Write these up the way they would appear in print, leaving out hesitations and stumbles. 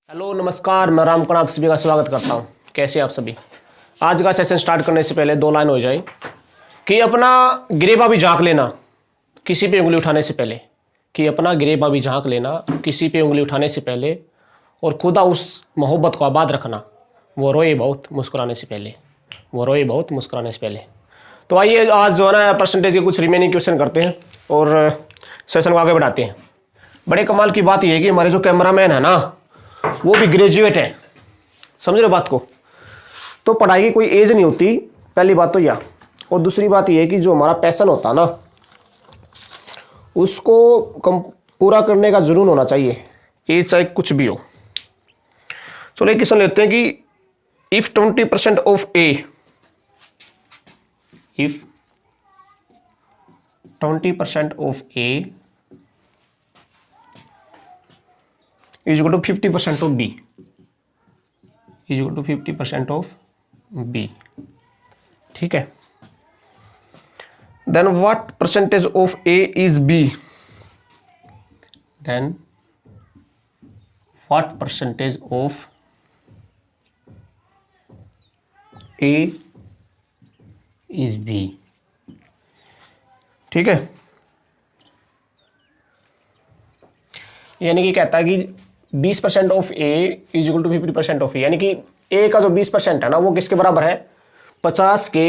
Hello नमस्कार, मैं राम कर्ण आप सभी का स्वागत करता हूं। कैसे आप सभी? आज का सेशन स्टार्ट करने से पहले दो लाइन हो जाए कि अपना गिरेबा भी झांक लेना किसी पे उंगली उठाने से पहले, कि अपना गिरेबा भी झांक लेना किसी पे उंगली उठाने से पहले, और खुदा उस मोहब्बत को आबाद रखना, वो रोए बहुत मुस्कुराने से पहले, वो रोए बहुत मुस्कुराने से पहले। तो आइए आज जो है ना परसेंटेज के कुछ रिमेनिंग क्वेश्चन करते हैं और सेशन को आगे बढ़ाते हैं। बड़े कमाल की बात यह है कि हमारे जो कैमरामैन है ना वो भी ग्रेजुएट है, समझ रहे बात को। तो पढ़ाई की कोई एज नहीं होती, पहली बात तो यह। और दूसरी बात यह है कि जो हमारा पैशन होता है ना उसको पूरा करने का जुनून होना चाहिए, एज चाहे कुछ भी हो। चलो एक क्वेश्चन लेते हैं कि if 20% of A, if 20% of A is equal to 50% of B, is equal to 50% of B, ठीक है। Then what percentage of A is B? Then what percentage of A is B, ठीक है। यानी कि कहता है कि 20% of A is equal to 50% of A, यानी कि ए का जो 20% है ना वो किसके बराबर है? 50 के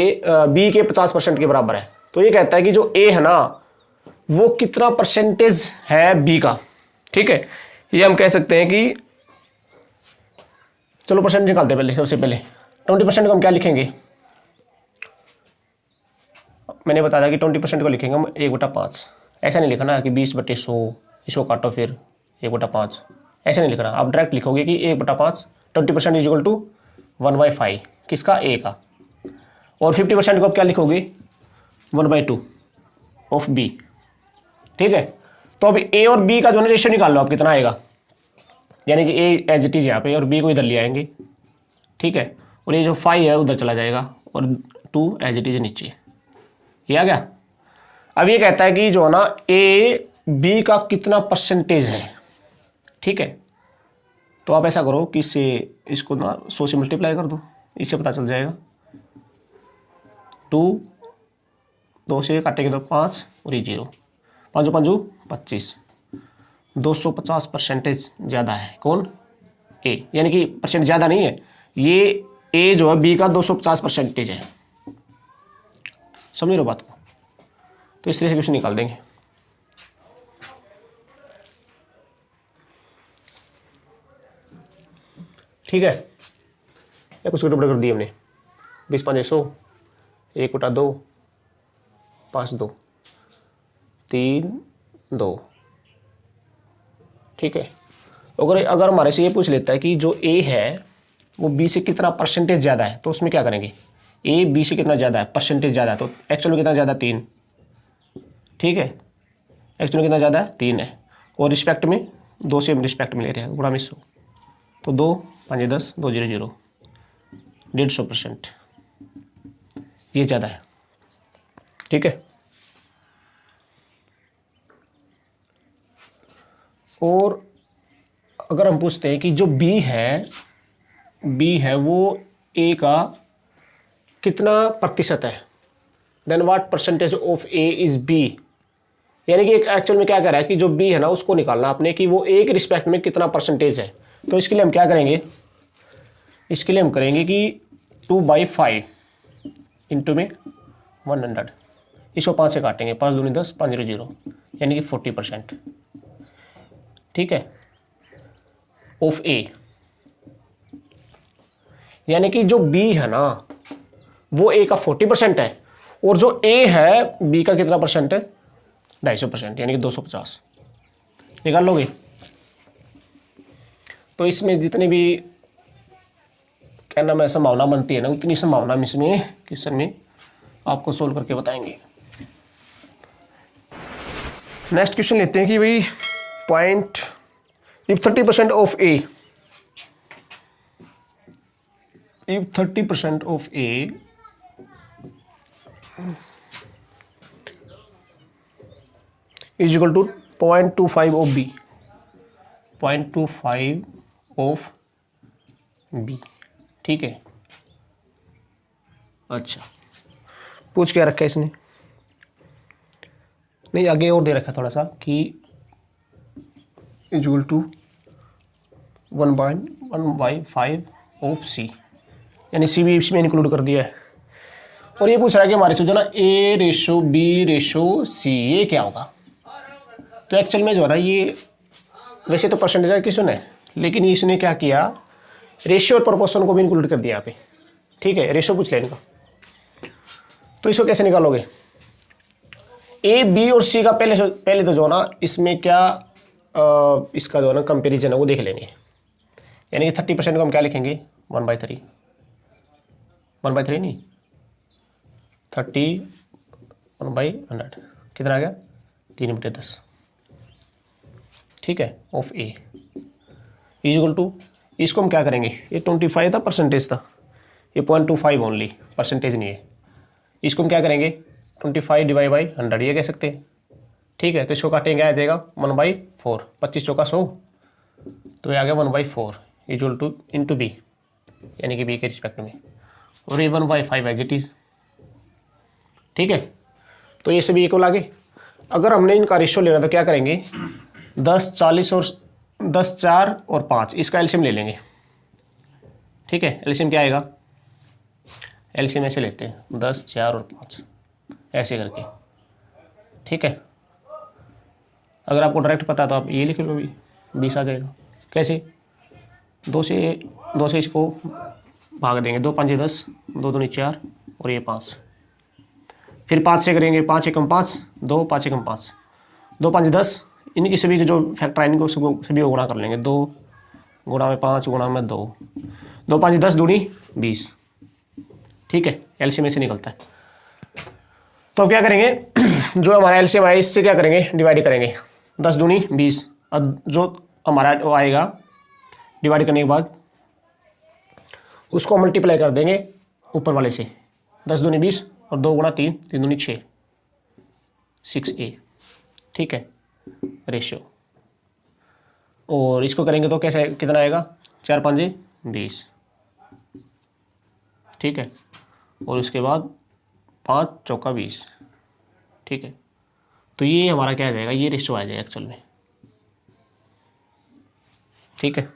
बी के 50% के बराबर है। तो ये कहता है कि जो ए है ना वो कितना परसेंटेज है बी का, ठीक है। ये हम कह सकते हैं कि चलो परसेंट निकालते हैं पहले। सबसे पहले 20% को हम क्या लिखेंगे? मैंने बताया था कि 20% को लिखेंगे हम 1/5। ऐसा नहीं लिखना कि 20/100, इसको काटो फिर 1/5, ऐसे नहीं लिखना। आप डायरेक्ट लिखोगे कि 1/5 20% इज इक्वल टू 1/5 किसका? ए का। और 50% को आप क्या लिखोगे? 1/2 ऑफ बी, ठीक है। तो अब ए और बी का जो रेशियो निकाल लो आप, कितना आएगा। यानी कि ए एज इट इज यहाँ पे और बी को इधर ले आएंगे, ठीक है। और ये जो 5 है उधर चला जाएगा और 2 एज इट इज नीचे, ये आ गया। अब ये कहता है कि जो है ना ए बी का कितना परसेंटेज है, ठीक है। तो आप ऐसा करो कि इससे इसको ना 100 से मल्टीप्लाई कर दो, इससे पता चल जाएगा। 2 से काटेंगे तो 5 और ये 0, 5 5 25, 250% ज़्यादा है। कौन? ए, यानी कि परसेंट ज़्यादा नहीं है, ये ए जो है बी का 250% है। समझ लो बात को। तो इस तरह से क्वेश्चन निकाल देंगे, ठीक है। या कुछ गड़बड़ कर दी हमने। 20 5 100, 1/2, 5 2, 3 2, ठीक है। अगर हमारे से ये पूछ लेता है कि जो ए है वो बी से कितना परसेंटेज ज़्यादा है, तो उसमें क्या करेंगे? ए बी से कितना ज़्यादा है, परसेंटेज ज़्यादा है, तो एक्चुअल में कितना ज़्यादा? 3, ठीक है। एक्चुअल में कितना ज़्यादा है? 3 है। और रिस्पेक्ट में 2 से हम रिस्पेक्ट में ले रहे हैं, गुणा में 100, तो 2 5 10, 2 0 0, 150%, ये ज़्यादा है, ठीक है। और अगर हम पूछते हैं कि जो बी है वो ए का कितना प्रतिशत है, then what percentage of A is B, यानी कि एक्चुअल में क्या कर रहा है कि जो बी है ना उसको निकालना आपने कि वो ए के रिस्पेक्ट में कितना परसेंटेज है। तो इसके लिए हम क्या करेंगे? इसके लिए हम करेंगे कि 2/5 इंटू में 100, इसको 5 से काटेंगे, 5 दूनी 10, 5 0 0, यानी कि 40%, ठीक है, ऑफ ए। यानी कि जो बी है ना वो ए का 40% है, और जो ए है बी का कितना परसेंट है? 250%, यानी कि 250। निकाल लोगे? तो इसमें जितनी भी क्या नाम है संभावना बनती है ना, उतनी संभावना हम इसमें क्वेश्चन में आपको सोल्व करके बताएंगे। नेक्स्ट क्वेश्चन लेते हैं कि भाई point, if 30% of A, if 30% of A is equal to 0.25 of B, 0.25 of B. ठीक है, अच्छा पूछ क्या रखा है इसने, नहीं आगे और दे रखा थोड़ा सा कि इक्वल टू 1/5 ऑफ सी, यानी सी भी इसमें इंक्लूड कर दिया है। और ये पूछ रहा है कि हमारे से जो ना ए रेशो बी रेशो सी ये क्या होगा। तो एक्चुअल में जो है ना ये वैसे तो परसेंटेज है किसने, लेकिन इसने क्या किया, रेशियो और प्रोपोर्शन को भी इंक्लूड कर दिया यहाँ पे। ठीक है, रेशियो पूछ लें इनका, तो इसको कैसे निकालोगे, ए बी और सी का पहले तो जो ना इसमें क्या इसका जो है ना कंपेरिजन है वो देख लेंगे। यानी कि 30% को हम क्या लिखेंगे 1/3, 1/3 नहीं 30 1/100 कितना आ गया 3/10। ठीक है, ऑफ ए इक्वल टू, इसको हम क्या करेंगे, ये 25 था परसेंटेज था, ये 0.25 ओनली परसेंटेज नहीं है। इसको हम क्या करेंगे 25 डिवाइड बाई 100 ये कह सकते हैं। ठीक है, तो इसको काटेंगे आ जाएगा 1/4, 25 चौका 100, तो ये आ गया 1/4 इक्वल टू इंटू बी, यानी कि बी के रिस्पेक्ट में, और ये 1/5 एज इट इज़। ठीक है, तो ये सभी इक्वल आगे। अगर हमने इनका रेशियो लेना तो क्या करेंगे 10 40 और 10 4 और 5 इसका एलसीएम ले लेंगे। ठीक है, एलसीएम क्या आएगा, एलसीएम ऐसे लेते हैं 10 4 और 5 ऐसे करके। ठीक है, अगर आपको डायरेक्ट पता तो आप ये लिख लो, 20 आ जाएगा। कैसे, 2 से इसको भाग देंगे, 2 5 10, 2 दूनी 4 और ये 5, फिर 5 से करेंगे 5 एकम 5, 2 5 एकम 5, 2 5 10, इनकी सभी के जो फैक्टर इनको सभी को गुणा कर लेंगे, 2 गुणा में 5 गुणा में 2, 2 5 10 दूनी 20। ठीक है, एलसीएम से निकलता है। तो क्या करेंगे जो हमारा एलसीएम है इससे क्या करेंगे डिवाइड करेंगे, 10 दूनी 20, अब जो हमारा वो आएगा डिवाइड करने के बाद उसको मल्टीप्लाई कर देंगे ऊपर वाले से, 10 दूनी 20 और 2 गुणा 3, 3 दूनी 6, 6A। ठीक है, रेशियो, और इसको करेंगे तो कैसे कितना आएगा 4 5 20। ठीक है, और उसके बाद 5 चौका 20। ठीक है, तो ये हमारा क्या आ जाएगा, ये रेशियो आ जाएगा एक्चुअल में। ठीक है,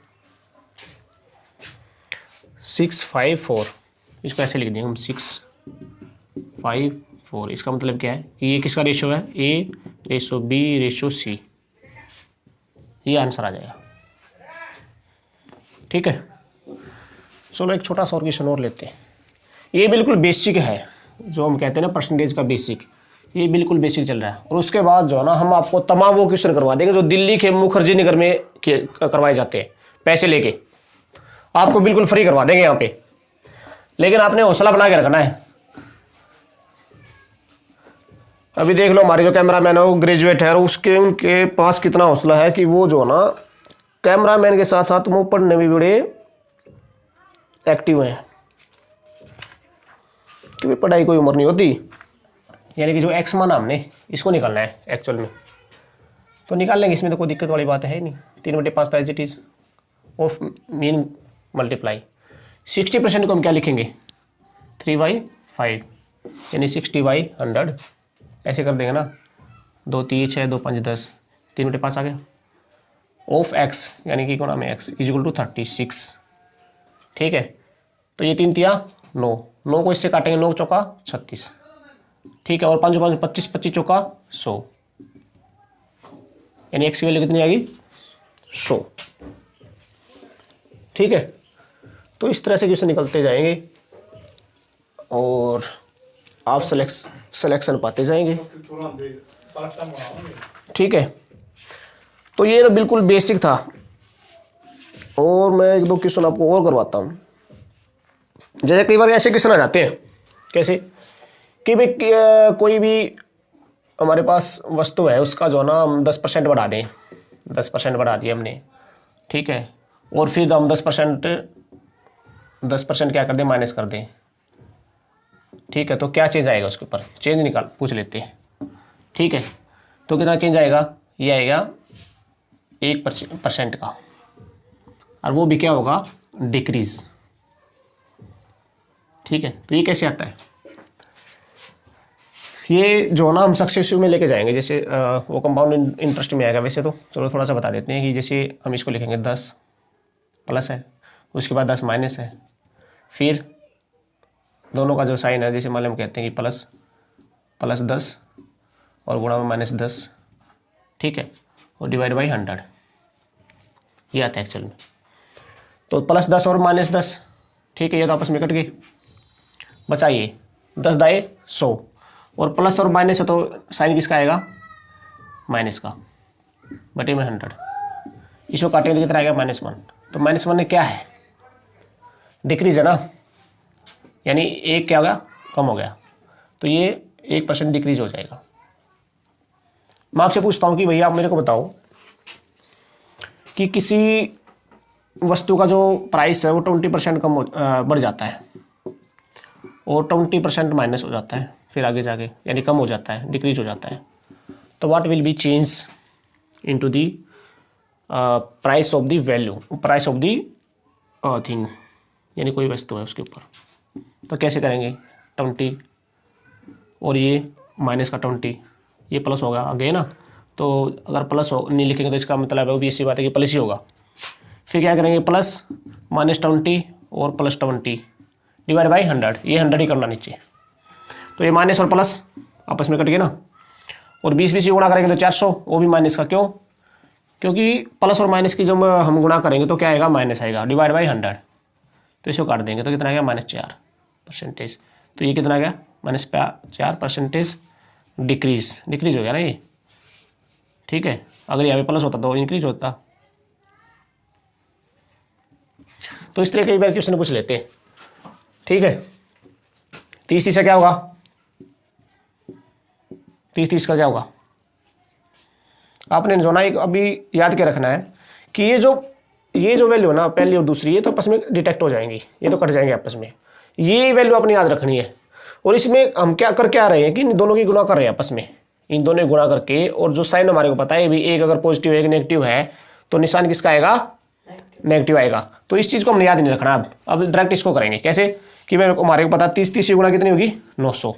654, इसको ऐसे लिख देंगे हम 654। इसका मतलब क्या है कि ये किसका रेशियो है, A ratio B ratio C, ये आंसर आ जाएगा। ठीक है, चलो एक छोटा सा और क्वेश्चन और लेते हैं। ये बिल्कुल बेसिक है, जो हम कहते हैं ना परसेंटेज का बेसिक, ये बिल्कुल बेसिक चल रहा है। और उसके बाद जो है ना हम आपको तमाम वो क्वेश्चन करवा देंगे जो दिल्ली के मुखर्जी नगर में करवाए जाते हैं, पैसे लेके आपको बिल्कुल फ्री करवा देंगे यहाँ पे, लेकिन आपने हौसला बना के रखना है। अभी देख लो हमारे जो कैमरामैन है वो ग्रेजुएट है, और उसके उनके पास कितना हौसला है कि वो जो ना कैमरामैन के साथ साथ वो पढ़ने में बड़े एक्टिव हैं, क्योंकि पढ़ाई कोई उम्र नहीं होती। यानी कि जो एक्स मान हमने इसको निकालना है एक्चुअल में, तो निकाल लेंगे, इसमें तो कोई दिक्कत वाली बात है नहीं। 3/5 as it is of mean multiply 60% को हम क्या लिखेंगे 3/5, यानी 60/100 ऐसे कर देंगे ना, 2 3 6 2 5 10, 3/5 आ गया। ऑफ एक्स यानी कि गुणा में एक्स इक्वल टू 36। ठीक है, तो ये 3 तिया 9, 9 को इससे काटेंगे, 9 चौका 36। ठीक है, और 5 5 25, 25 चौका 100, यानी एक्स की वैल्यू कितनी आएगी 100। ठीक है, तो इस तरह से क्वेश्चन निकलते जाएंगे और आप सिलेक्शन पाते जाएंगे। ठीक है, तो ये तो बिल्कुल बेसिक था, और मैं 1 2 क्वेश्चन आपको और करवाता हूँ। जैसे कई बार ऐसे क्वेश्चन आ जाते हैं, कैसे कि भाई कोई भी हमारे पास वस्तु है, उसका जो ना हम 10% बढ़ा दें, 10% बढ़ा दिया हमने। ठीक है, और फिर हम 10% क्या कर दें माइनस कर दें। ठीक है, तो क्या चेंज आएगा उसके ऊपर, चेंज निकाल पूछ लेते हैं। ठीक है, तो कितना चेंज आएगा, ये आएगा 1% का। और वो भी क्या होगा, डिक्रीज। ठीक है, तो ये कैसे आता है, ये जो ना हम सक्सेसिव में लेके जाएंगे, जैसे वो कंपाउंड इंटरेस्ट में आएगा वैसे तो। चलो थोड़ा सा बता देते हैं कि जैसे हम इसको लिखेंगे 10 प्लस है, उसके बाद 10 माइनस है, फिर दोनों का जो साइन है, जैसे मान लो हम कहते हैं कि प्लस 10 और गुणा में -10, ठीक है, और डिवाइड बाई 100, ये आता है एक्चुअल में। तो +10 और -10, ठीक है, ये तो आपस में कट गए, बचाइए 10 दाए 100, और प्लस और माइनस है तो साइन किसका आएगा, माइनस का, बटे में 100, इसको काटेंगे तो कितना आएगा, -1। तो -1 ने क्या है, डिक्रीज है ना, यानी एक क्या हो गया, कम हो गया, तो ये 1% डिक्रीज हो जाएगा। मैं आपसे पूछता हूँ कि भैया आप मेरे को बताओ कि किसी वस्तु का जो प्राइस है वो 20% कम बढ़ जाता है और 20% माइनस हो जाता है फिर आगे जाके, यानी कम हो जाता है, डिक्रीज हो जाता है, तो what will be change into the price of the value, price of the thing, यानी कोई वस्तु है उसके ऊपर। तो कैसे करेंगे, 20 और ये माइनस का 20, ये प्लस होगा आगे ना, तो अगर प्लस हो नहीं लिखेंगे तो इसका मतलब है वो भी इसी बात है कि प्लस ही होगा। फिर क्या करेंगे, प्लस -20 और +20 डिवाइड बाई 100, ये 100 ही करना नीचे, तो ये माइनस और प्लस आपस में कट गए ना, और 20 गुणा करेंगे तो 400, वो भी माइनस का, क्यों, क्योंकि प्लस और माइनस की जब हम गुणा करेंगे तो क्या आएगा, माइनस आएगा, डिवाइड बाई 100, तो इसको काट देंगे तो कितना आएगा, -4%। तो ये कितना गया, -4% डिक्रीज हो गया ना ये, ठीक है। अगर यहाँ पे प्लस होता तो इंक्रीज होता। तो इस तरह कई बार क्वेश्चन पूछ लेते हैं, ठीक है। 30 से क्या होगा, 30 का क्या होगा, आपने जो ना एक अभी याद के रखना है कि ये जो वैल्यू है ना, पहली और दूसरी, ये तो आपस में डिटेक्ट हो जाएंगी, ये तो कट जाएंगे आपस में, ये वैल्यू अपनी याद रखनी है। और इसमें हम क्या आ रहे हैं कि इन दोनों की गुणा कर रहे हैं आपस में, इन दोनों गुणा करके, और जो साइन हमारे को पता है भी, एक अगर पॉजिटिव एक नेगेटिव है तो निशान किसका आएगा, नेगेटिव आएगा। तो इस चीज़ को हमने याद नहीं रखना। अब डायरेक्ट इसको करेंगे कैसे कि मेरे को हमारे को पता 30 गुणा कितनी होगी, 900,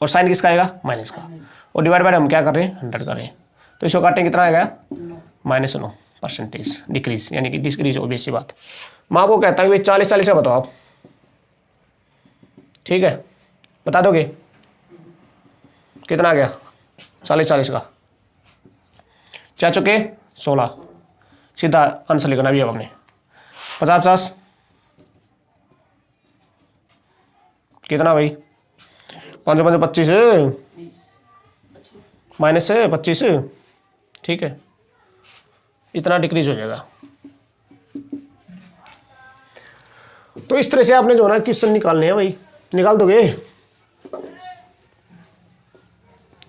और साइन किसका आएगा, माइनस का, और डिवाइड बाय हम क्या कर रहे हैं, 100 कर रहे हैं, तो इसको काटें कितना आएगा, -9% डिक्रीज, यानी कि डिक्रीज हो, बेसी बात। मैं आपको कहता हूँ भाई 40 का बताओ आप, ठीक है, बता दोगे कितना आ गया, 40 का 4 चुके 16, सीधा आंसर लिखना भी अब हमने 50 कितना भाई, 5 5 25 माइनस है 25, ठीक है, इतना डिक्रीज हो जाएगा। तो इस तरह से आपने जो है ना क्वेश्चन निकालने हैं भाई, निकाल दोगे।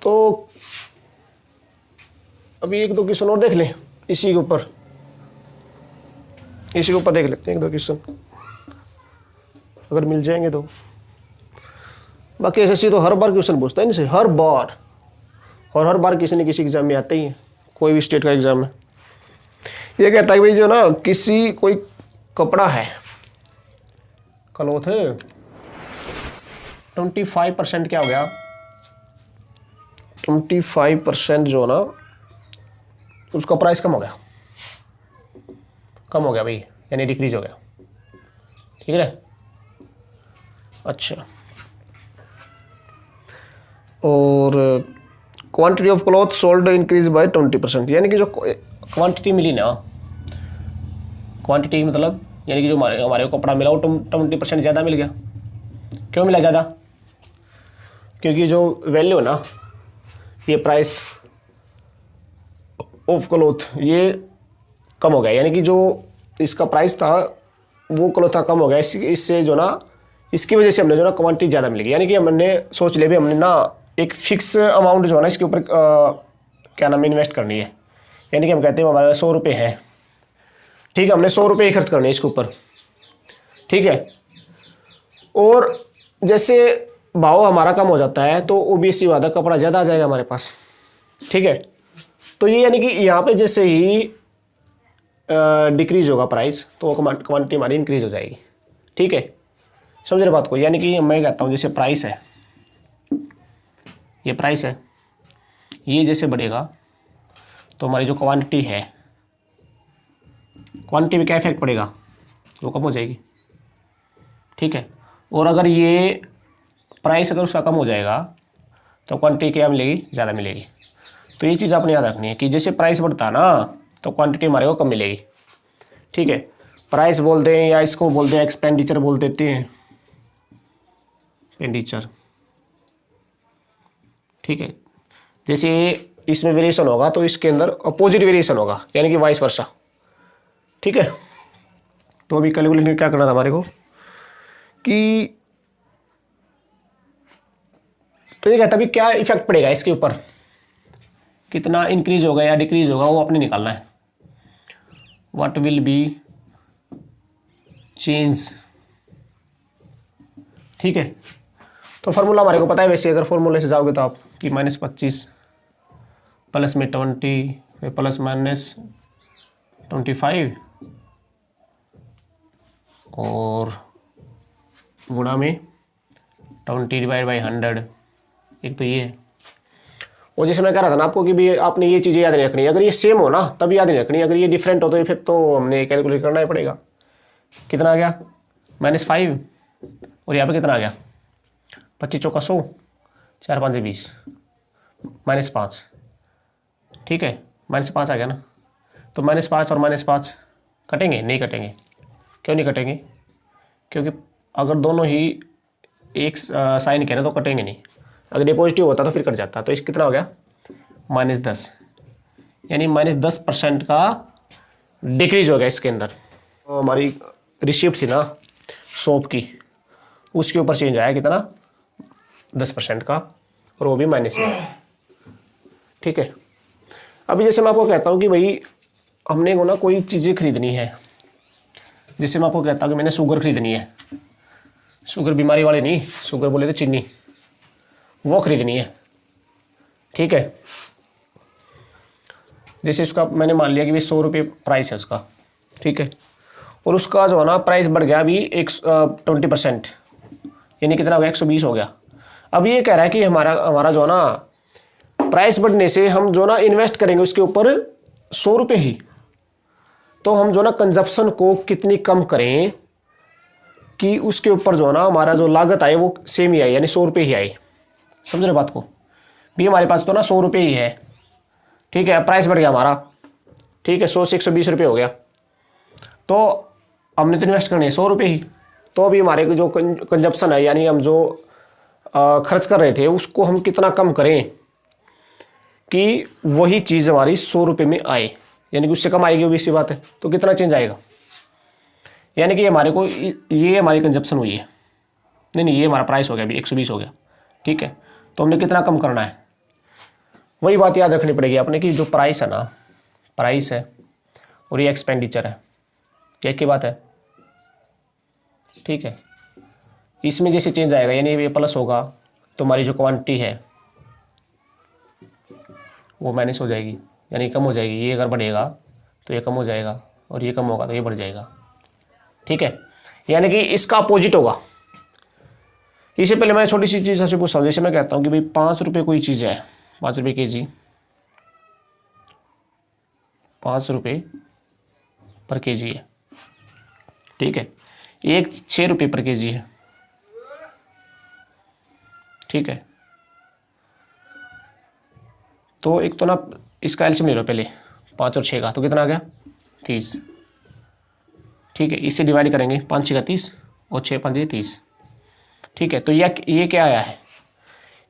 तो अभी 1-2 क्वेश्चन और देख लें इसी के ऊपर, देख लेते हैं 1-2 क्वेश्चन अगर मिल जाएंगे तो। बाकी एसएससी तो हर बार क्वेश्चन पूछता है इनसे, हर बार, और हर बार किसी न किसी एग्जाम में आते ही है, कोई भी स्टेट का एग्जाम है। ये कहता है भाई जो ना किसी कोई कपड़ा है, क्लॉथ है, 25% क्या हो गया, 25% जो ना उसका प्राइस कम हो गया भाई, यानी डिक्रीज हो गया, ठीक है। अच्छा, और quantity of cloth sold increase by 20%, यानी कि जो क्वांटिटी मिली ना, क्वांटिटी मतलब यानी कि जो हमारे को कपड़ा मिला वो 20% ज़्यादा मिल गया। क्यों मिला ज़्यादा, क्योंकि जो वैल्यू है ना, ये प्राइस ऑफ क्लॉथ ये कम हो गया, यानी कि जो इसका प्राइस था वो क्लॉथ था कम हो गया, इससे जो ना इसकी वजह से हमने जो ना क्वांटिटी ज़्यादा मिल गई। यानी कि हमने सोच लिया भी हमने ना एक फिक्स अमाउंट जो है ना इसके ऊपर क्या नाम इन्वेस्ट करनी है, यानी कि हम कहते हैं हमारे 100 रुपये हैं, ठीक है, हमने 100 रुपये ही खर्च करने हैं इसके ऊपर, ठीक है। और जैसे भाव हमारा कम हो जाता है तो ओबीसी वादा कपड़ा ज़्यादा आ जाएगा हमारे पास, ठीक है। तो ये यानी कि यहाँ पे जैसे ही डिक्रीज होगा प्राइस, तो क्वांटिटी हमारी इंक्रीज हो जाएगी। ठीक है, समझ रहे बात को। यानी कि मैं कहता हूँ जैसे प्राइस है, ये प्राइस है, ये जैसे बढ़ेगा तो हमारी जो क्वांटिटी है, क्वांटिटी में क्या इफेक्ट पड़ेगा, वो कम हो जाएगी। ठीक है, और अगर ये प्राइस अगर उसका कम हो जाएगा तो क्वांटिटी क्या मिलेगी, ज़्यादा मिलेगी। तो ये चीज़ आपने याद रखनी है कि जैसे प्राइस बढ़ता है ना तो क्वांटिटी हमारे को कम मिलेगी। ठीक है, प्राइस बोलते हैं या इसको बोलते हैं एक्सपेंडिचर बोल देते हैं, एक्सपेंडिचर। ठीक है, जैसे इसमें वेरिएशन होगा तो इसके अंदर अपोजिट वेरिएशन होगा, यानी कि वाइस वर्सा। ठीक है, तो अभी कैलकुलेट में क्या करना था हमारे को कि, तो ये कहता है अभी क्या इफेक्ट पड़ेगा इसके ऊपर, कितना इंक्रीज होगा या डिक्रीज होगा, वो अपने निकालना है। What will be change. ठीक है, तो फॉर्मूला हमारे को पता है वैसे, अगर फॉर्मूले से जाओगे तो आप कि -25 प्लस में 20 प्लस -25 और गुणा में 20/100। एक तो ये है, और जैसे मैं कह रहा था ना आपको कि भी आपने ये चीज़ें याद नहीं रखनी, अगर ये सेम हो ना तभी याद नहीं रखनी, अगर ये डिफरेंट हो तो फिर तो हमने कैलकुलेट करना ही पड़ेगा। कितना आ गया, -5, और यहाँ पे कितना आ गया, 25 चौका 100, 4 5 20, -5। ठीक है, -5 आ गया ना, तो -5 और -5 कटेंगे, नहीं कटेंगे। क्यों नहीं कटेंगे, क्योंकि अगर दोनों ही एक साइन के ना तो कटेंगे नहीं, अगर ये पॉजिटिव होता तो फिर कट जाता। तो इस कितना हो गया, -10, यानी -10% का डिक्रीज हो गया इसके अंदर। तो हमारी रिसिप्ट थी ना शॉप की, उसके ऊपर चेंज आया कितना, 10% का, और वो भी माइनस में। ठीक है, अभी जैसे मैं आपको कहता हूँ कि भाई हमने को ना कोई चीज़ें खरीदनी है, जैसे मैं आपको कहता हूँ कि मैंने शुगर खरीदनी है, शुगर बीमारी वाली नहीं, शुगर बोले तो चीनी, वो खरीदनी है। ठीक है, जैसे उसका मैंने मान लिया कि भाई 100 रुपये प्राइस है उसका। ठीक है, और उसका जो है ना प्राइस बढ़ गया अभी 20%, यानी कितना हो गया, 120 हो गया। अब ये कह रहा है कि हमारा जो है ना प्राइस बढ़ने से हम जो ना इन्वेस्ट करेंगे उसके ऊपर 100 रुपये ही, तो हम जो ना कंजप्शन को कितनी कम करें कि उसके ऊपर जो है ना हमारा जो लागत आए वो सेम ही आए, यानी 100 रुपये ही आए। समझ रहे बात को, भी हमारे पास तो ना 100 रुपये ही है। ठीक है, प्राइस बढ़ गया हमारा, ठीक है, 100 से 120 रुपये हो गया, तो हमने तो इन्वेस्ट करने 100 रुपये ही, तो अभी हमारे जो कंजप्शन है, यानी हम जो खर्च कर रहे थे उसको हम कितना कम करें कि वही चीज़ हमारी 100 रुपये में आए, यानी कि उससे कम आएगी, वो भी इसी बात है। तो कितना चेंज आएगा, यानी कि हमारे को ये हमारी कंजप्शन हुई है, नहीं ये हमारा प्राइस हो गया अभी 120 हो गया। ठीक है, तो हमने कितना कम करना है, वही बात याद रखनी पड़ेगी अपने कि जो प्राइस है ना, प्राइस है और ये एक्सपेंडिचर है, क्या की बात है। ठीक है, इसमें जैसे चेंज आएगा, यानी ये प्लस होगा तो हमारी जो क्वांटिटी है वो माइनस हो जाएगी, यानी कम हो जाएगी। ये अगर बढ़ेगा तो ये कम हो जाएगा, और ये कम होगा तो ये बढ़ जाएगा। ठीक है, यानी कि इसका अपोजिट होगा। इससे पहले मैं छोटी सी चीज़ आपसे पूछता हूँ, जैसे मैं कहता हूँ कि भाई 5 रुपये कोई चीज़ है, 5 रुपये केजी, 5 रुपये पर केजी है। ठीक है, एक 6 रुपये पर केजी है। ठीक है, तो एक तो ना इसका एलसीएम ले लो पहले, 5 और 6 का, तो कितना आ गया, 30। ठीक है, इससे डिवाइड करेंगे, 5 6 का 30 और 6 5 30। ठीक है, तो ये क्या आया है,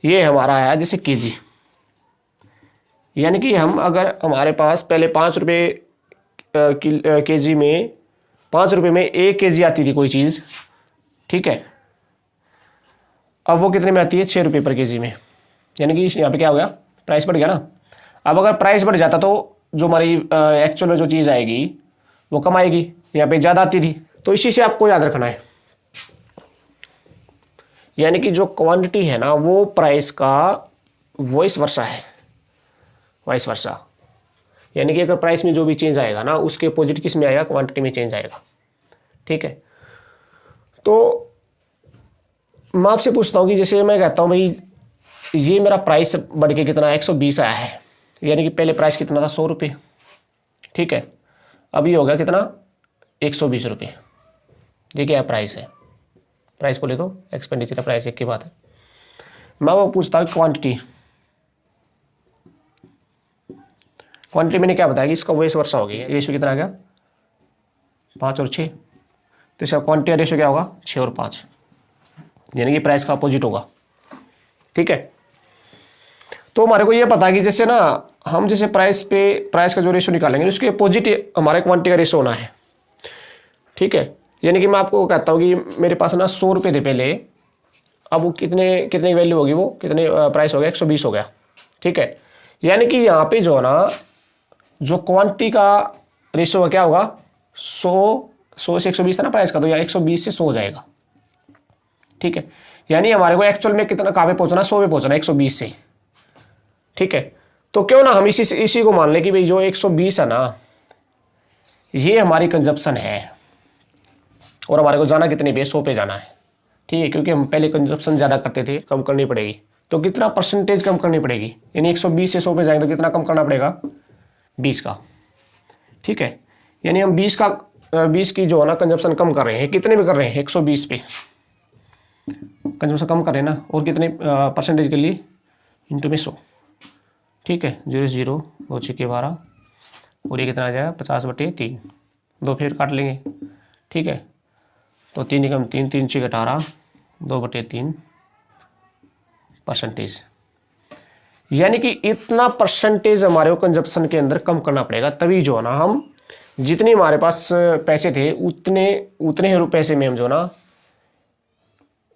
ये हमारा आया जैसे केजी, यानी कि हम अगर हमारे पास पहले 5 रुपये केजी में 5 रुपये में 1 केजी आती थी कोई चीज़। ठीक है, अब वो कितने में आती है, 6 रुपये पर केजी में, यानी कि यहाँ पे क्या हो गया, प्राइस बढ़ गया ना। अब अगर प्राइस बढ़ जाता तो जो हमारी एक्चुअल में जो चीज़ आएगी वो कम आएगी, यहाँ पे ज़्यादा आती थी। तो इसी से आपको याद रखना है, यानी कि जो क्वांटिटी है ना वो प्राइस का वाइस वर्सा है, वाइस वर्सा। यानी कि अगर प्राइस में जो भी चेंज आएगा ना उसके अपोजिट किस में आएगा, क्वांटिटी में चेंज आएगा। ठीक है, तो मैं आपसे पूछता हूँ कि जैसे मैं कहता हूँ भाई ये मेरा प्राइस बढ़ के कितना 120 आया है, यानी कि पहले प्राइस कितना था 100 रुपये। ठीक है, अभी हो गया कितना 120 रुपये। ये क्या प्राइस है, प्राइस बोले तो एक्सपेंडिचर प्राइस एक की बात है। मैं वो पूछता हूँ क्वांटिटी, क्वांटिटी मैंने क्या बताया कि इसका वेस वर्षा होगी, रेशो कितना आ गया 5 और 6, तो इसका क्वांटिटी रेशो क्या होगा 6 और 5, यानी कि प्राइस का अपोजिट होगा। ठीक है, तो हमारे को ये पता है कि जैसे ना हम जैसे प्राइस का जो रेशो निकालेंगे उसके अपोजिट हमारे क्वांटिटी का रेशो होना है। ठीक है, यानी कि मैं आपको कहता हूँ कि मेरे पास ना 100 रुपये थे पहले, अब वो कितने कितने वैल्यू होगी, वो कितने प्राइस हो गया 120 हो गया। ठीक है, यानी कि यहाँ पे जो है ना जो क्वांटिटी का रेशो क्या होगा 100 से 120 है ना प्राइस का, तो यहाँ 120 से 100 हो जाएगा। ठीक है, यानी हमारे को एक्चुअल में कितना कहाँ पे पहुंचना 100 पे पहुंचना 120 से। ठीक है, तो क्यों ना हम इसी को मान लें कि भाई जो 120 है ना ये हमारी कंजप्शन है और हमारे को जाना कितने पे 100 पे जाना है। ठीक है, क्योंकि हम पहले कंजप्शन ज़्यादा करते थे, कम करनी पड़ेगी, तो कितना परसेंटेज कम करनी पड़ेगी, यानी 120 से 100 पे जाएंगे तो कितना कम करना पड़ेगा 20 का। ठीक है, यानी हम 20 की जो है ना कंजप्शन कम कर रहे हैं, कितने में कर रहे हैं 120 पे कंजप्शन कम कर रहे हैं ना, और कितने परसेंटेज के लिए इंटू में 100। ठीक है, 0 0 2 6 12 और ये कितना आ जाएगा 50/3, 2 फिर काट लेंगे। ठीक है, तो 3 एकम 3, 3 6 18, 2/3 परसेंटेज, यानी कि इतना परसेंटेज हमारे को कंजप्शन के अंदर कम करना पड़ेगा, तभी जो है ना हम जितने हमारे पास पैसे थे उतने ही पैसे में हम जो ना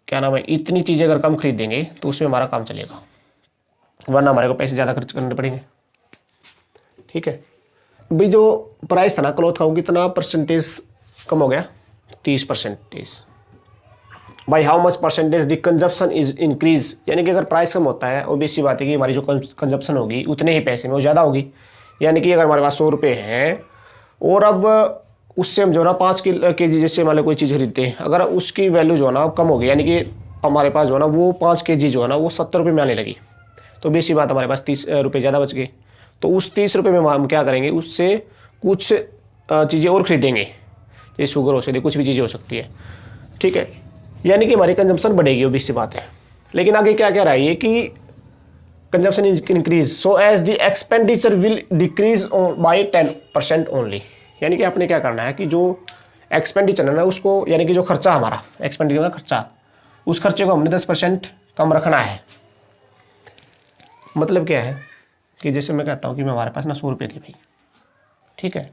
क्या नाम है इतनी चीज़ें अगर कम खरीद देंगे तो उसमें हमारा काम चलेगा, वरना हमारे को पैसे ज़्यादा खर्च करने पड़ेंगे। ठीक है, भाई जो प्राइस था ना क्लॉथ का वो कितना परसेंटेज कम हो गया 30%। By how much percentage the consumption is increase, यानी कि अगर प्राइस कम होता है ऑब्वियस सी बात है कि हमारी जो कंजप्शन होगी उतने ही पैसे में वो ज़्यादा होगी। यानी कि अगर हमारे पास 100 रुपये हैं और अब उससे हम जो ना 5 के जी जैसे मान लो कोई चीज़ खरीदते हैं, अगर उसकी वैल्यू जो है ना कम होगी, यानी कि हमारे पास जो है ना वो 5 के जी जो है ना वो 70 रुपये में आने लगी, तो बेसी बात हमारे पास 30 रुपये ज़्यादा बच गए। तो उस 30 रुपये में हम क्या करेंगे, उससे कुछ चीज़ें और खरीदेंगे, जैसे शुगर हो सकती है, कुछ भी चीज़ें हो सकती है। ठीक है, यानी कि हमारी कंजम्पशन बढ़ेगी, obvious सी बात है। लेकिन आगे क्या कह रहा है ये कि consumption increase so as the expenditure will decrease by 10% only, यानी कि आपने क्या करना है कि जो एक्सपेंडिचर है ना उसको, यानी कि जो खर्चा हमारा एक्सपेंडिचर का खर्चा, उस खर्चे को हमने 10% कम रखना है। मतलब क्या है कि जैसे मैं कहता हूँ कि मैं हमारे पास ना 100 रुपये थे भाई, ठीक है,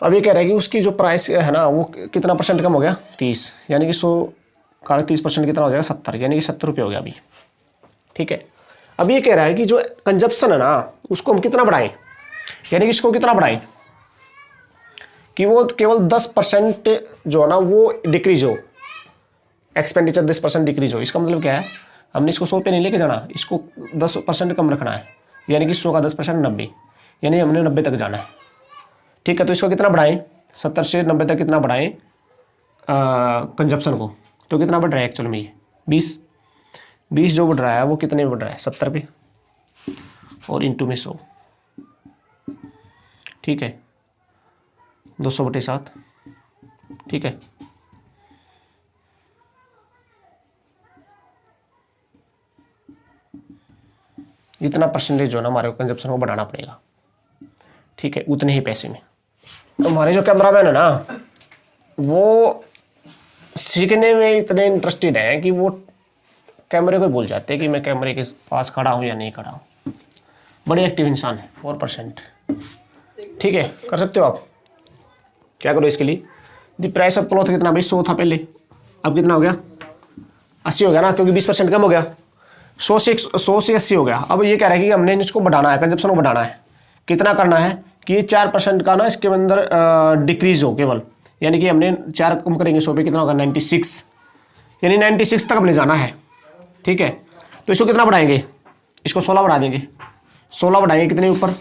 अब ये कह रहा है कि उसकी जो प्राइस है ना वो कितना परसेंट कम हो गया 30, यानी कि 100 का 30% कितना हो जाएगा 70, यानी कि 70 रुपये हो गया अभी। ठीक है, अब ये कह रहा है कि जो कंजप्शन है ना उसको हम कितना बढ़ाएं, यानी कि इसको कितना बढ़ाएं कि वो केवल 10% जो है ना वो डिक्रीज हो, एक्सपेंडिचर 10% डिक्रीज हो। इसका मतलब क्या है, हमने इसको 100 पे नहीं लेके जाना, इसको 10% कम रखना है, यानी कि 100 का 10% 90, यानी हमने 90 तक जाना है। ठीक है, तो इसको कितना बढ़ाएं 70 से 90 तक कितना बढ़ाएं कंजप्शन को, तो कितना बढ़ रहा है एक्चुअल में ये 20 जो बढ़ रहा है वो कितने में बढ़ रहा है 70 पे और इंटू में 100। ठीक है, 200/7। ठीक है, इतना परसेंटेज जो है ना हमारे को कंजप्शन को बढ़ाना पड़ेगा। ठीक है, उतने ही पैसे में। हमारे जो कैमरामैन है ना वो सीखने में इतने इंटरेस्टेड हैं कि वो कैमरे को भूल जाते हैं कि मैं कैमरे के पास खड़ा हूँ या नहीं खड़ा हूँ। बड़े एक्टिव इंसान है 4%। ठीक है, कर सकते हो आप, क्या करो इसके लिए। द प्राइस ऑफ क्लॉथ कितना भाई 100 था पहले, अब कितना हो गया 80 हो गया ना, क्योंकि 20% कम हो गया, 100 से 80 हो गया। अब ये कह रहा है कि हमने इसको बढ़ाना है, कंजप्शन को बढ़ाना है। कितना करना है कि ये 4% का ना इसके अंदर डिक्रीज हो केवल, यानी कि हमने 4 कम करेंगे 100 पे, कितना होगा 96, यानी 96 तक हमने जाना है। ठीक है, तो इसको कितना बढ़ाएंगे, इसको 16 बढ़ा देंगे, 16 बढ़ाएंगे कितने ऊपर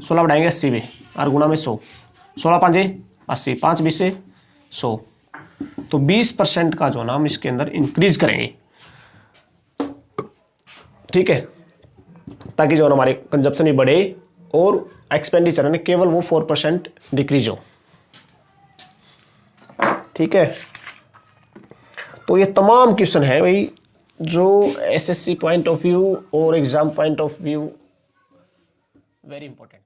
16 बढ़ाएंगे 80 पे और गुना में 100, 16 5 80, 5 20 से 100, तो 20% का जो ना हम इसके अंदर इंक्रीज करेंगे, ठीक है, ताकि जो हमारे कंजप्शन भी बढ़े और एक्सपेंडिचर है केवल वो 4% डिक्रीज हो, ठीक है। तो ये तमाम क्वेश्चन है भाई जो एसएससी पॉइंट ऑफ व्यू और exam point of view very important.